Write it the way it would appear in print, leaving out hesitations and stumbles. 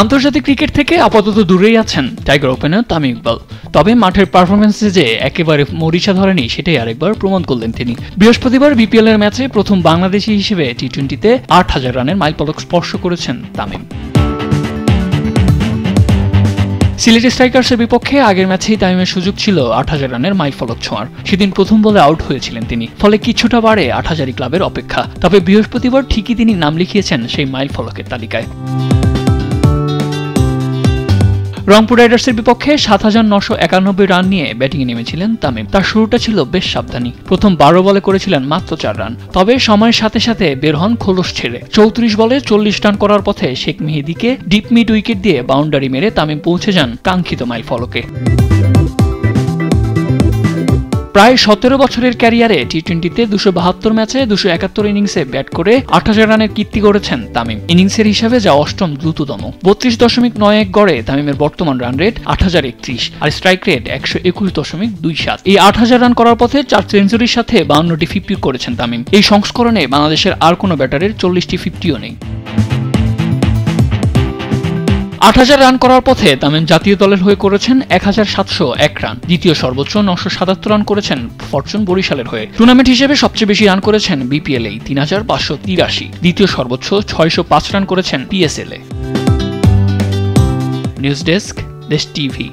আন্তর্জাতিক ক্রিকেট থেকে আপাতত দূরেই আছেন টাইগার ওপেনার তামিম ইকবাল। তবে মাঠের পারফরম্যান্সে যে একেবারে মরিচা ধরেনি সেটাই আরেকবার প্রমাণ করলেন তিনি। বৃহস্পতিবার বিপিএল এর ম্যাচে প্রথম বাংলাদেশি হিসেবে টি-20তে ৮,০০০ রানের মাইলফলক স্পর্শ করেছেন তামিম। সিলেট স্ট্রাইকার্সের বিপক্ষে আগের ম্যাচেই তামিমের সুযোগ ছিল ৮,০০০ রানের মাইলফলক ছোঁয়ার। সেদিন প্রথম বলে আউট হয়েছিলেন তিনি, ফলে কিছুটা বাড়ে ৮,০০০ ক্লাবের অপেক্ষা। তবে বৃহস্পতিবার ঠিকই তিনি নাম লিখিয়েছেন সেই মাইলফলকের তালিকায়। রংপুর রাইডার্সের বিপক্ষে ৭,৯৯১ রান নিয়ে ব্যাটিংয়ে নেমেছিলেন তামিম। তার শুরুটা ছিল বেশ সাবধানী। প্রথম ১২ বলে করেছিলেন মাত্র ৪ রান। তবে সময়ের সাথে সাথে বের হন খোলস ছেড়ে। ৩৪ বলে ৪০ রান করার পথে শেখ মেহেদীকে ডিপ মিড উইকেট দিয়ে বাউন্ডারি মেরে তামিম পৌঁছে যান কাঙ্ক্ষিত মাইলফলকে। প্রায় ১৭ বছরের ক্যারিয়ারে টি-20তে ২৭২ ম্যাচে ২৭১ ইনিংসে ব্যাট করে ৮,০০০ রানের কীর্তি গড়েছেন তামিম। ইনিংসের হিসাবে যা অষ্টম দ্রুততম। ৩২.৯১ গড়ে তামিমের বর্তমান রান রেট ৮,০৩১ আর স্ট্রাইক রেট ১২১.২৭। এই ৮,০০০ রান করার পথে ৪ সেঞ্চুরির সাথে ৫২টি 50 করেছেন তামিম। এই সংস্করণে বাংলাদেশের আর কোনো ব্যাটারের ৪০টি 50ও নেই। ৮,০০০ রান করার পথে তামিম জাতীয় দলের হয়ে করেছেন ১,৭০১ রান। দ্বিতীয় সর্বোচ্চ ৯৭৭ রান করেছেন ফরচুন বরিশালের হয়ে। টুর্নামেন্ট হিসেবে সবচেয়ে বেশি রান করেছেন বিপিএল-এই ৩,৫৮৩। দ্বিতীয় সর্বোচ্চ ৬০৫ রান করেছেন পিএসএল-এ। নিউজ ডেস্ক, দেশ টিভি।